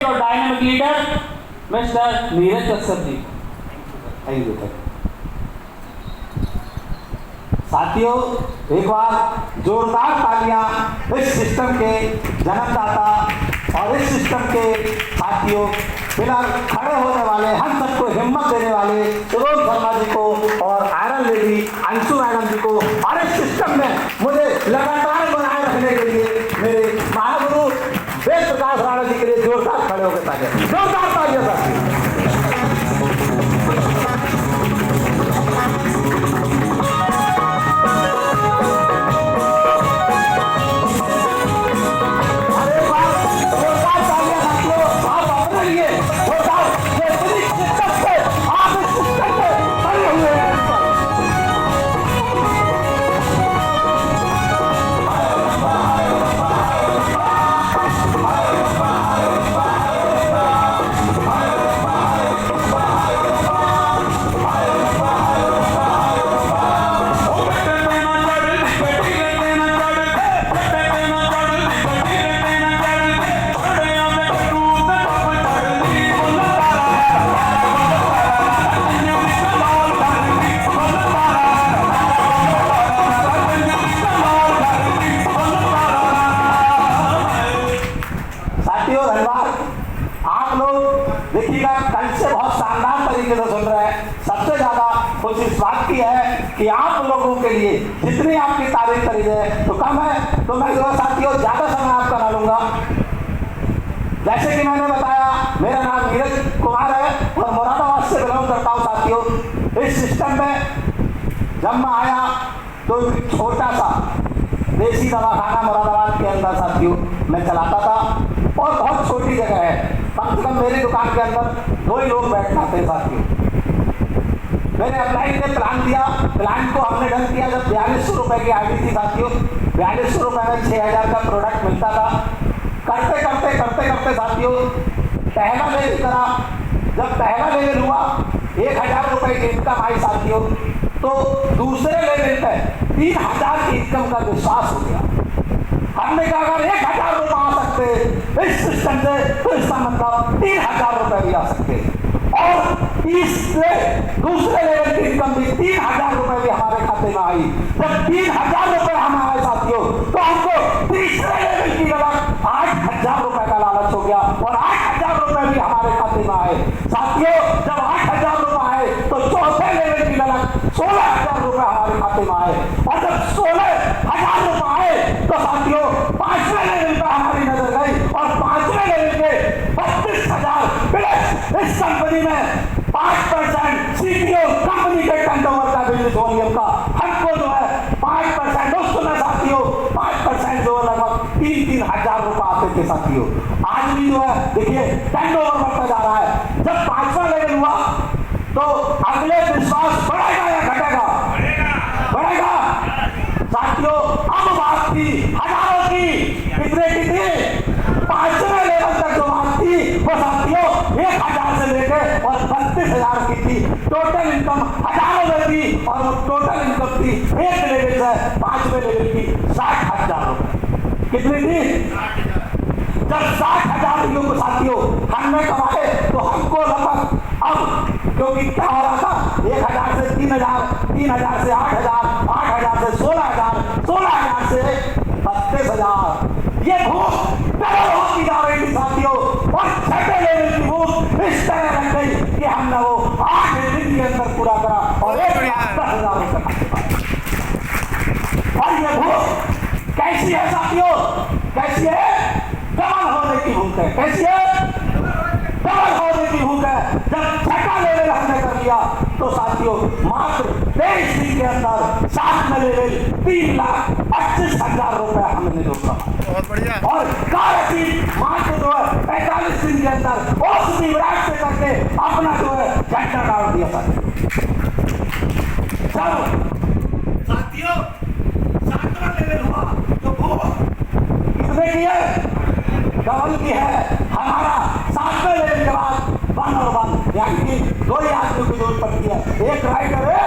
और dynamic leader mister Neeraj Kashyap ji. Thank you. साथियों, एक बार जोरदार तालियां इस सिस्टम के जन्मदाता और इस सिस्टम के साथियों पिलर खड़े होने वाले, हम सबको हिम्मत देने वाले सुरोज शर्मा जी को और आयरन लेडी अंशु मैडम जी को, और इस सिस्टम में मुझे लगातार बनाए रखने के लिए मेरे महागुरु वेद प्रकाश राणा जी के लिए जोरदार खड़े होकर तालियां, जोरदार तालियां साथियों। कि आप लोगों के लिए जितनी आपकी तारीफ करी जाए तो कम है, तो मैं जो साथियों ज्यादा समय आपका ना लूंगा। जैसे कि मैंने बताया, मेरा नाम नीरज कुमार है और मुरादाबाद से बिलोंग करता हूँ साथियों। इस सिस्टम में जब मैं आया तो एक छोटा सा देसी दवाखाना मुरादाबाद के अंदर साथियों मैं चलाता था, और बहुत छोटी जगह है, कम से कम मेरी दुकान के अंदर 2 ही लोग बैठ जाते साथियों। मैंने अप्लाई ने प्लान दिया, प्लान को हमने डन किया जब 4200 रुपए की आईडी थी साथियों। 4200 रुपए में 6000 का प्रोडक्ट मिलता था। करते करते साथियों पहला लेवल करा। जब पहला लेवल हुआ 1000 रुपए की इनकम आई साथियों, तो दूसरे लेवल पे 3000 की इनकम का विश्वास हो गया। हमने कहा अगर 1000 रुपए आ सकते इस सिस्टम से, तो इसका मतलब 3000 रुपए भी आ सकते, और तीसरे दूसरे लेवल की इनकम भी 3000 रुपए भी हमारे खाते में आई। जब 3000 रुपए हम आए साथियों, तो हमको तीसरे लेवल की रकम 8000 रुपए का लालच हो गया, और 8000 रुपए भी हमारे खाते में आए साथियों। जब 8000 रुपए आए तो चौथे लेवल की रकम 16000 रुपए हमारे खाते में आए, और जब 16000 रुपए आए तो साथियों 5वें लेवल पर हमारी नजर गई, और 5वें लेवल पे 32000 प्लस इस कंपनी में 5% सीपीओ कंपनी के टर्नओवर का बिजनेस वॉल्यूम का हमको जो है 5% उसमें साथियों 5% जो लगभग 3-3 हजार रुपए आते थे साथियों। आज भी जो है देखिए टर्नओवर बढ़ता जा रहा है। जब 5वां लेवल हुआ तो अगले विश्वास बढ़ेगा या घटेगा? बढ़ेगा साथियों। अब बात थी हजारों की, कितने 5वें लेवल तक जो बात थी वो साथियों 1000 से लेकर और 32000 की थी। टोटल इनकम हजारों में थी, और वो टोटल इनकम थी एक लेवल से 5वें लेवल की 60,000 रुपए। कितनी थी? जब 60,000 रुपयों को साथियों हमने कमाए तो हमको लगभग अब, क्योंकि क्या हो रहा था 1000 से 3000, 3000 से 8000, 8000 से 16000, 16000 से 32000, ये भूख डबल होती जा रही थी साथियों। और छठे लेवल की भूख इस तरह रख गई कि हमने वो 8 दिन के अंदर पूरा करा, और 1,10,000 रुपए पाए। और ये भूख कैसी है साथियों? कैसी है? डबल होने की भूख है। कैसी है? डबल होने की भूख है। जब छठा लेवल हमने कर लिया तो साथियों मात्र 23 दिन के अंदर 7वें लेवल 3,25,000 रुपए हमने जोड़ा। बहुत बढ़िया। और मात्र जो है 45 दिन के अंदर उस विराट से करके अपना जो है झंडा डाल दिया साथियों। 7वां लेवल हुआ तो वो कितने की है? डबल की है। हमारा 7वें लेवल के बाद 1 और 1 यानी कि 2 ही आदमियों की जरूरत पड़ती है। एक राइटर है,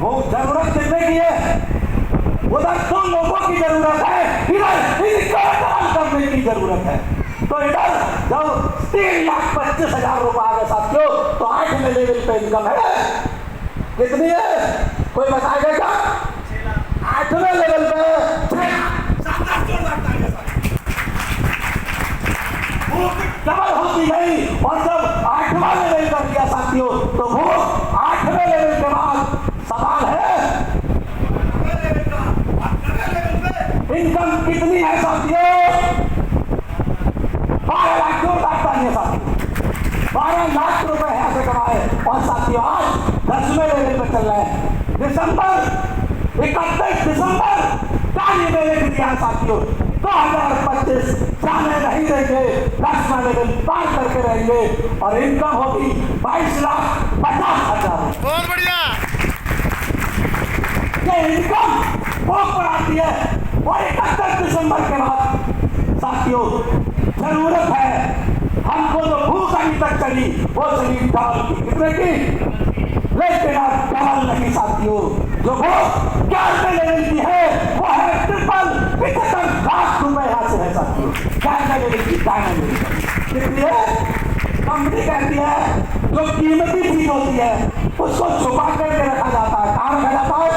वो जरूरत कितने की है? उधर 2 लोगों की जरूरत है, इधर करने की जरूरत है। तो इधर जब 3,25,000 रुपए आ गए साथियों, तो 8वें लेवल पे इनकम है कितनी है, कोई बताएगा क्या? 8वें लेवल पे डबल होती गई, और जब 8वां लेवल कर दिया साथियों, तो वो 8वें लेवल के बाद सवाल है इनकम कितनी है साथियों? 12 लाख जोरदार तालियां साथियों, 12 लाख रुपए यहाँ से कमाए, और साथियों आज 10वें लेवल पे चल रहे हैं। दिसंबर 31 दिसंबर ताली मेरे दिया साथियों, 2025 जाने नहीं देंगे, 10वां लेवल पार करके रहेंगे, और इनकम होगी 22,50,000। बहुत बढ़िया। ये इनकम भोग पर आती है, और 31 दिसंबर के बाद साथियों जरूरत है हमको, जो भूख अभी तक चली वो चली डबल की, कितने की? लेकिन अब डबल नहीं साथियों, जो भूख 11वें लेवल की है वो है 75 लाख रुपए यहाँ से है साथियों। 11वें लेवल की, 11वें लेवल की कितनी है? कंपनी कहती है जो कीमती चीज होती है उसको छुपा करके रखा जाता है, कहाँ रखा जाता है?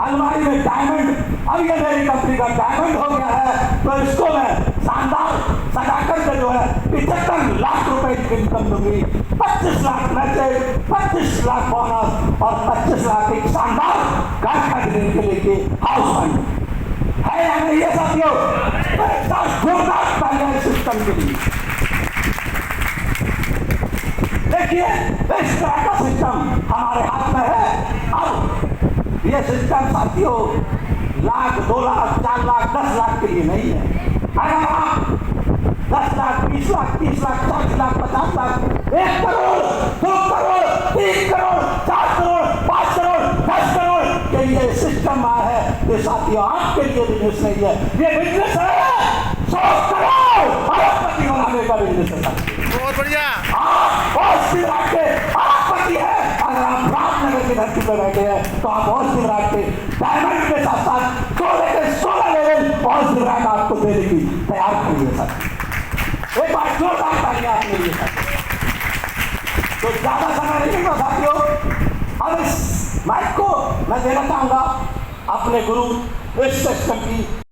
अलमारी में डायमंड। अब ये मेरी कंपनी का डायमंड हो गया है, तो इसको मैं शानदार सजाकर के जो है 75 लाख रुपए की इनकम दूंगी, 25 लाख मैसेज, 25 लाख बोनस, और 25 लाख एक शानदार घर खरीदने के लिए हाउस फंड है या नहीं है साथियों? जोरदार तालियां सिस्टम के लिए। देखिए इस तरह का सिस्टम हमारे हाथ में है। अब ये सिस्टम साथियों लाख, 2 लाख, 4 लाख, 10 लाख के लिए नहीं है। अगर आप 10 लाख, 20 लाख, 30 लाख, 40 लाख, 50 लाख, 1 करोड़, 2 करोड़, 3 करोड़, 4 करोड़, 5 करोड़, 10 करोड़ के लिए सिस्टम आया है, तो साथियों आपके लिए बिजनेस नहीं है, ये बिजनेस है 100 करोड़ अरबपति बनाने का बिजनेस है साथियों। बहुत बढ़िया। आप बहुत विराट के अरबपति है। अगर आप रामनगर की धरती पर बैठे हैं तो आप बहुत विराट के डायमंड के साथ साथ 16 लेवल और विराट आपको देने की तैयार करिए साथियों। एक बार जोरदार तालियां आपके लिए साथियों। तो ज्यादा समय नहीं लेगा साथियों, अब इस माइक को मैं देना चाहूंगा अपने गुरु इस सिस्टम की